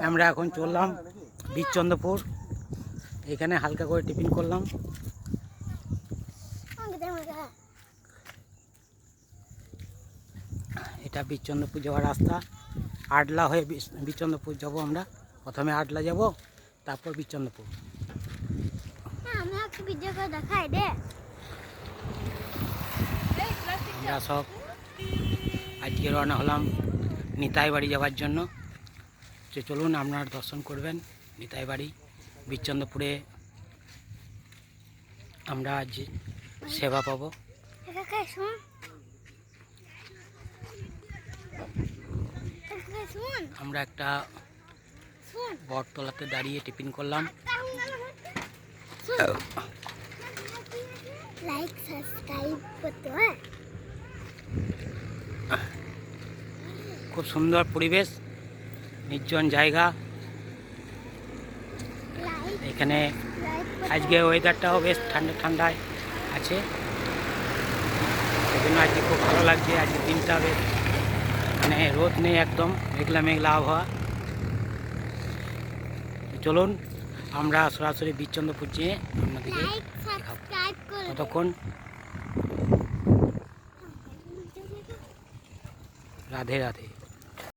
আমরা এখন চললাম বীরচন্দ্রপুর। এখানে হালকা করে টিফিন করলাম। এটা বীরচন্দ্রপুর যাওয়ার রাস্তা। আডলা হয়ে বীরচন্দ্রপুর যাব আমরা। প্রথমে আডলা যাব, তারপর বীরচন্দ্রপুর। আমরা সব আজকে রওনা হলাম নিতাই বাড়ি যাওয়ার জন্য। যে চলুন আপনারা দর্শন করবেন নিতাই বাড়ি। বীরচন্দ্রপুরে আমরা আজ সেবা পাবো। আমরা একটা বটতলাতে দাঁড়িয়ে টিফিন করলাম। লাইক সাবস্ক্রাইব করতে হয়। খুব সুন্দর পরিবেশ, নির্জন জায়গা। এখানে আজকে ওয়েদারটাও বেশ ঠান্ডা ঠান্ডায় আছে, সেজন্য আজকে খুব ভালো লাগছে। আজকে দিনটা বেশ মানে রোদ নেই, একদম মেঘলা মেঘলা আবহাওয়া। চলুন আমরা সরাসরি বীরচন্দ্রপুর যেয়ে আপনাদেরকে দেখাবো। ততক্ষণ রাধে রাধে।